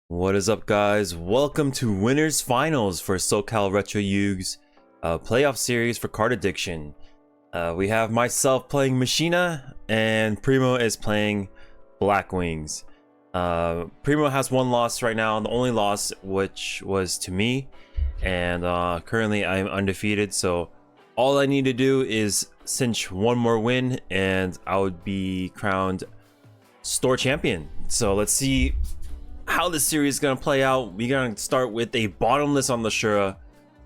What is up, guys? Welcome to Winners Finals for SoCal Retro Yugs playoff series for Card Addiction. We have myself playing Machina and Primo is playing Blackwings. Primo has one loss right now, the only loss which was to me, and currently I'm undefeated, so all I need to do is cinch one more win and I would be crowned store champion. So let's see how this series is gonna play out. We're gonna start with a bottomless on the Shura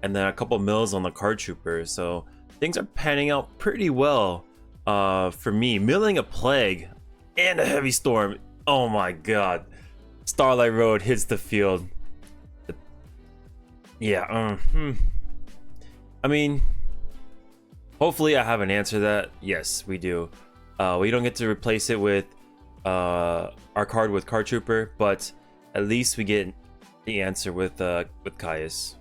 and then a couple mills on the card trooper, so things are panning out pretty well for me. Milling a plague and a heavy storm. Oh my god. Starlight Road hits the field. Yeah, I mean, hopefully I have an answer to that. Yes, we do. We don't get to replace it with our card with card trooper, but at least we get the answer with Caius.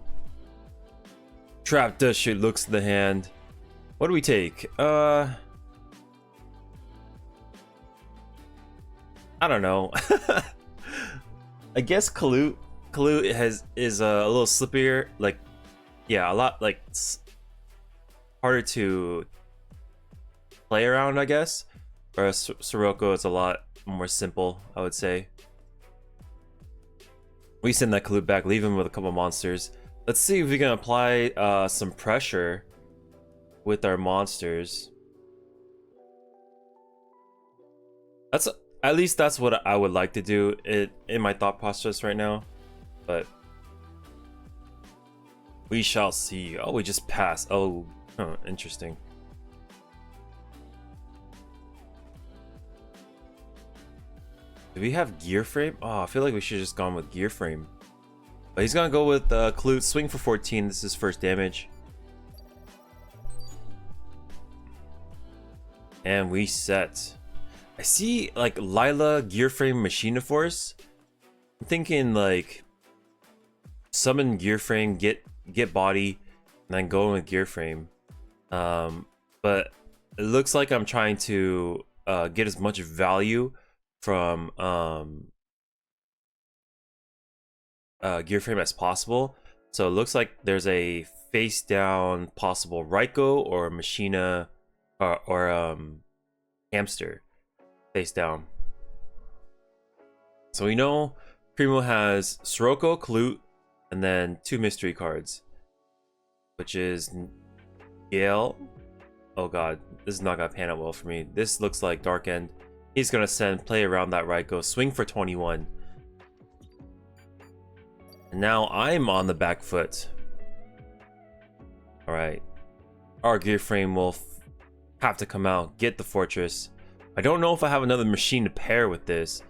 Trap does shit, looks to the hand. What do we take? I don't know. I guess Kalut is a little slippier, like, yeah, a lot like harder to play around, I guess. Or Sirocco is a lot more simple, I would say. We send that Kalut back, leave him with a couple monsters. Let's see if we can apply some pressure with our monsters. That's at least that's what I would like to do in my thought process right now, but we shall see. Oh, we just passed. Oh, huh, interesting. Do we have gear frame? Oh, I feel like we should have just gone with gear frame. But he's gonna go with Kalut, swing for 14. This is first damage. And we set. I see like Lila, gear frame, Machina Force. I'm thinking like summon gear frame, get body, and then go in with gear frame. But it looks like I'm trying to get as much value from gear frame as possible. So it looks like there's a face down possible Raiko or Machina or Hamster face down. So we know Primo has Sirocco, Kalut, and then 2 mystery cards, which is Gale. Oh god, this is not gonna pan out well for me. This looks like Dark End. He's gonna play around that Raiko, swing for 21. And now I'm on the back foot. Alright. Our gear frame will have to come out, get the fortress. I don't know if I have another machine to pair with this,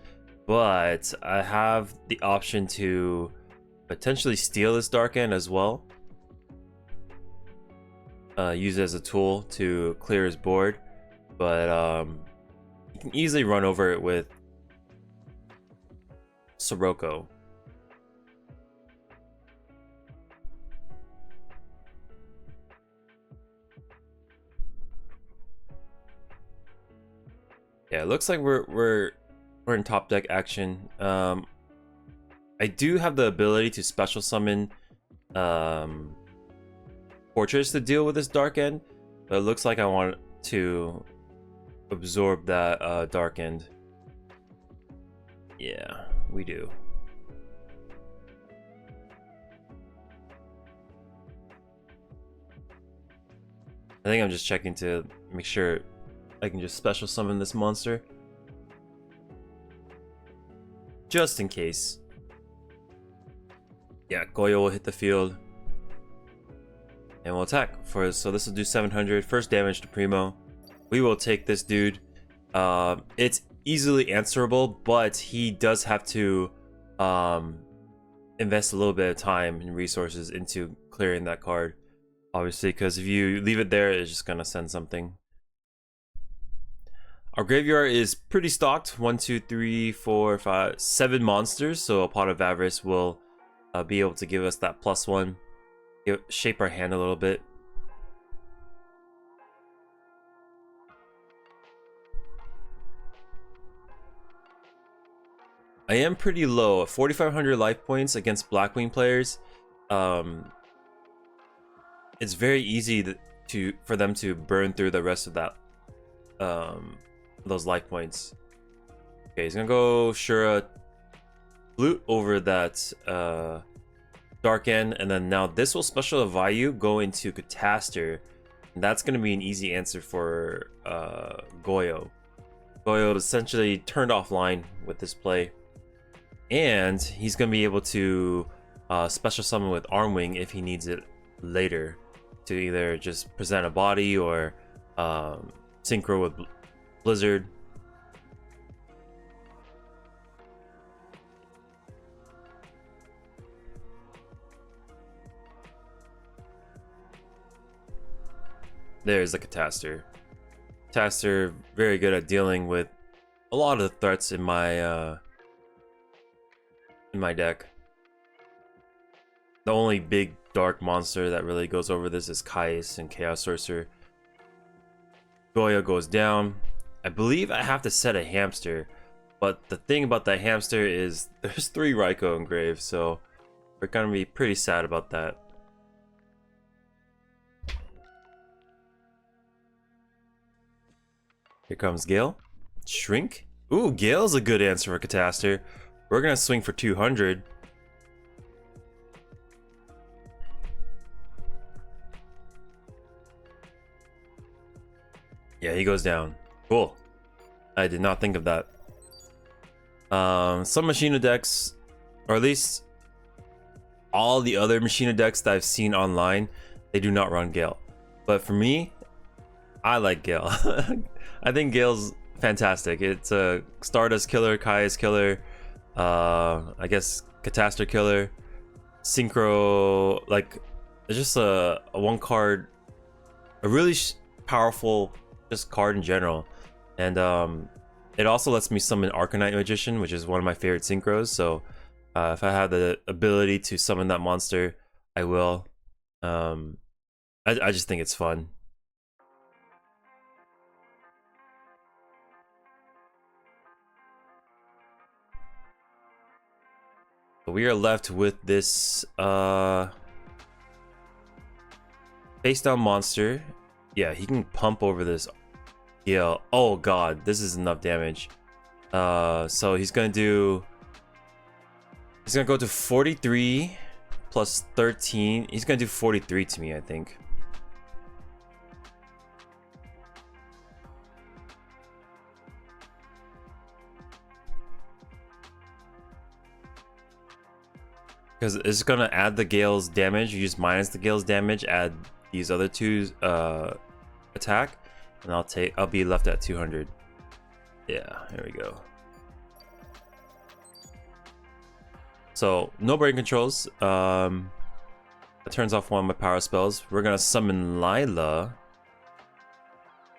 but I have the option to potentially steal this Dark End as well. Use it as a tool to clear his board, but you can easily run over it with Sirocco. Yeah, it looks like we're in top deck action. I do have the ability to special summon Fortress to deal with this Dark End, but it looks like I want to absorb that Dark End. Yeah, we do. I think I'm just checking to make sure I can just special summon this monster, just in case. Yeah, Goyo will hit the field and we'll attack for, so this will do 700 first damage to Primo. We will take this dude. It's easily answerable, but he does have to invest a little bit of time and resources into clearing that card, obviously, because if you leave it there, it's just gonna send something. Our graveyard is pretty stocked. 1, 2, 3, 4, 5, 7 monsters, so a Pot of Avarice will be able to give us that +1, shape our hand a little bit. I am pretty low, 4,500 life points against Blackwing players. It's very easy for them to burn through the rest of that, those life points. Okay, he's gonna go Shura, loot over that Dark End, and then now this will special Vayu go into Catastor, and that's gonna be an easy answer for Goyo. Goyo is essentially turned offline with this play, and he's gonna be able to special summon with Armwing if he needs it later to either just present a body or synchro with Blizzard. There's the Catastor. Catastor very good at dealing with a lot of the threats in my deck. The only big dark monster that really goes over this is Caius and Chaos Sorcerer. Goyo goes down. I believe I have to set a hamster, but the thing about that hamster is there's 3 Raikou engraved, so we're gonna be pretty sad about that. Here comes Gale. Shrink. Ooh, Gale's a good answer for Catastor. We're gonna swing for 200. Yeah, he goes down. Cool. I did not think of that. Some Machina decks, or at least all the other Machina decks that I've seen online, they do not run Gale. But for me, I like Gale. I think Gale's fantastic. It's a Stardust killer, Caius killer, I guess Catastor killer, Synchro, like it's just a one card, a really powerful just card in general. And it also lets me summon Arcanite Magician, which is one of my favorite synchros. So if I have the ability to summon that monster, I will. I just think it's fun. But we are left with this face down monster. Yeah, he can pump over this Gale. Oh god, this is enough damage. So he's gonna go to 43 plus 13. He's gonna do 43 to me, I think. Because it's gonna add the Gale's damage. You just minus the Gale's damage, add these other 2 attack, and I'll be left at 200. Yeah, here we go. So no brain controls. That turns off one of my power spells. We're gonna summon Lila.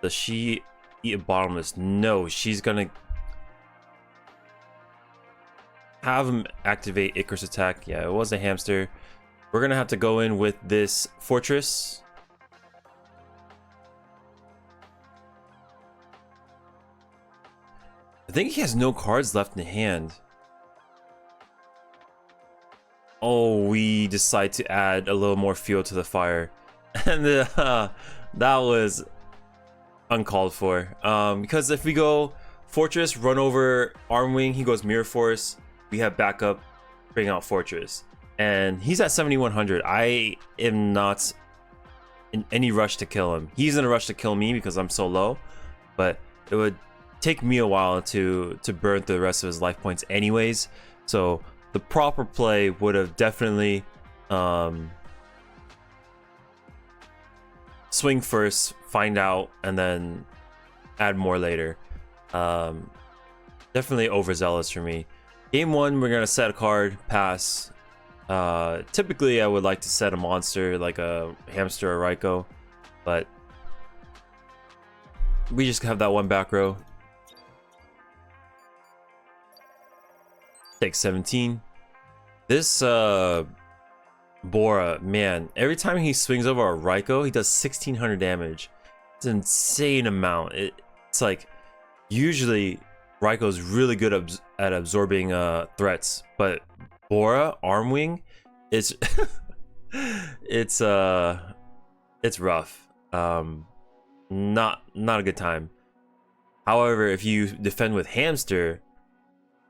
Does she eat a bottomless? No, she's gonna have him activate Icarus attack. Yeah, it was a hamster. We're gonna have to go in with this Fortress. I think he has no cards left in hand. Oh, we decide to add a little more fuel to the fire. And that was uncalled for. Because if we go Fortress, run over Armwing, he goes Mirror Force. We have backup, bring out Fortress. And he's at 7,100. I am not in any rush to kill him. He's in a rush to kill me because I'm so low. But it would take me a while to burn through the rest of his life points anyways. So the proper play would have definitely swing first, find out, and then add more later. Definitely overzealous for me. Game 1, we're gonna set a card, pass. Typically I would like to set a monster like a hamster or Raikou, but we just have that one back row. Take 17. This Bora, man, every time he swings over a Raikou, he does 1,600 damage. It's an insane amount. It's like usually Raiko's really good at absorbing threats, but Bora Armwing, it's it's rough. Not a good time. However, if you defend with Hamster,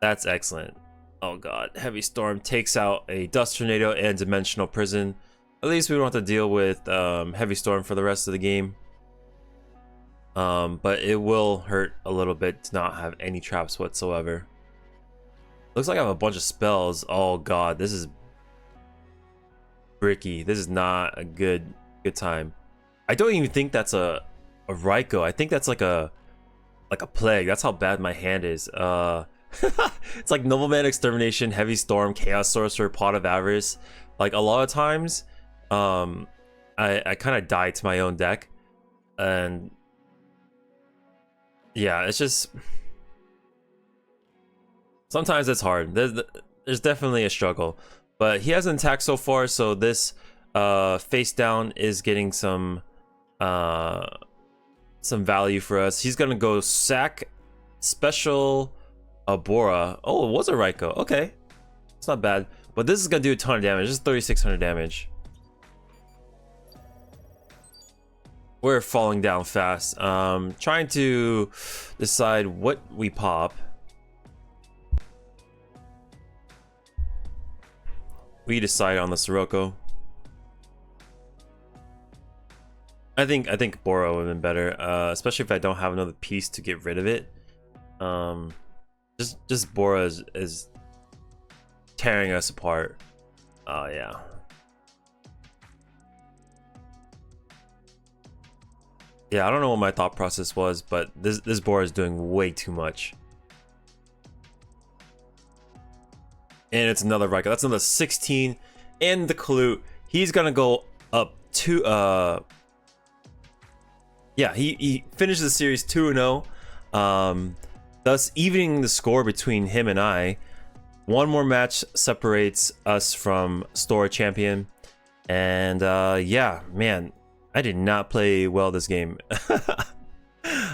that's excellent. Oh god, Heavy Storm takes out a Dust Tornado and Dimensional Prison. At least we don't have to deal with Heavy Storm for the rest of the game. But it will hurt a little bit to not have any traps whatsoever. Looks like I have a bunch of spells. Oh god, this is bricky. This is not a good time. I don't even think that's a Raiko. I think that's like a plague. That's how bad my hand is. It's like Nobleman Extermination, Heavy Storm, Chaos Sorcerer, Pot of Avarice. Like a lot of times, I kind of die to my own deck, and yeah, it's just sometimes it's hard. There's definitely a struggle, but he hasn't attacked so far, so this face down is getting some value for us. He's gonna go sack special Bora. Oh, it was a Raiko. Okay, it's not bad, but this is gonna do a ton of damage. This is 3600 damage. We're falling down fast. Trying to decide what we pop. We decide on the Sirocco. I think Bora would have been better, especially if I don't have another piece to get rid of it. Just Bora is tearing us apart. Oh yeah. Yeah, I don't know what my thought process was, but this Bora is doing way too much. And it's another Raiko. That's another 16. And the Clute, he's gonna go up to yeah, he finished the series 2-0. Thus evening the score between him and I. One more match separates us from Store Champion. And yeah, man, I did not play well this game.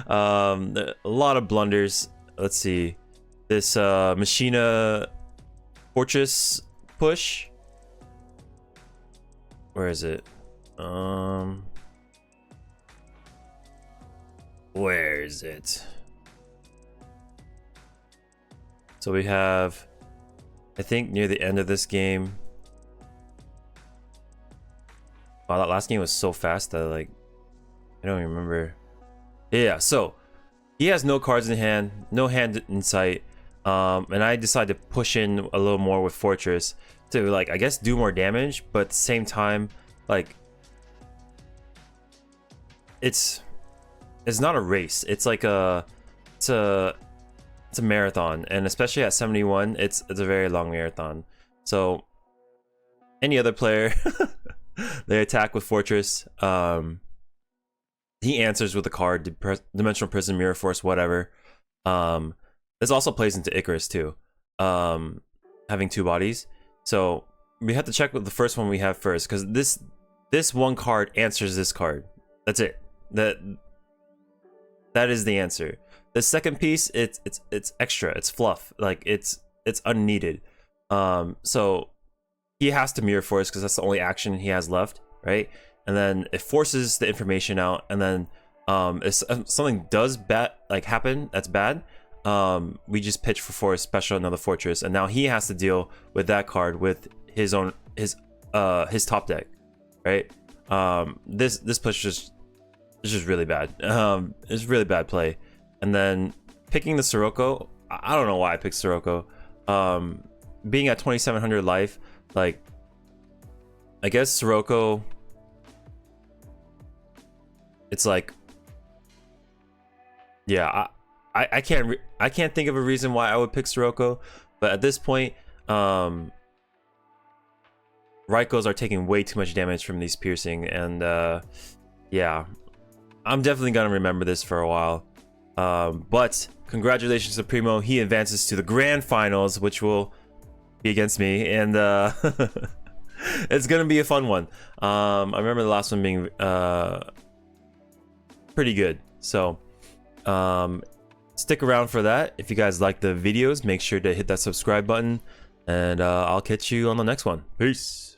A lot of blunders. Let's see. This Machina Fortress push. Where is it? Where is it? So we have, I think near the end of this game. Wow, that last game was so fast that like, I don't even remember. Yeah, so he has no cards in hand, no hand in sight. And I decided to push in a little more with Fortress to like, I guess do more damage, but at the same time, like, it's not a race. It's like it's a marathon, and especially at 71, it's a very long marathon. So any other player, they attack with Fortress. He answers with a card, Dimensional Prison, Mirror Force, whatever. This also plays into Icarus too, having two bodies. So we have to check with the first one we have first, because this one card answers this card. That's it. That is the answer. The second piece, it's extra. It's fluff. Like it's unneeded. So he has to Mirror Force because that's the only action he has left, right? And then it forces the information out, and then if something does happen that's bad, we just pitch for Force Special another Fortress, and now he has to deal with that card with his top deck, right? This push is just really bad. It's really bad play. And then picking the Sirocco, I don't know why I picked Sirocco. Being at 2700 life, like, I guess Sirocco, it's like, yeah, I can't think of a reason why I would pick Sirocco, but at this point, Raikos are taking way too much damage from these piercing, and yeah, I'm definitely gonna remember this for a while. But congratulations to Primo. He advances to the grand finals, which will be against me, and it's gonna be a fun one. I remember the last one being pretty good. So stick around for that. If you guys like the videos, make sure to hit that subscribe button, and I'll catch you on the next one. Peace.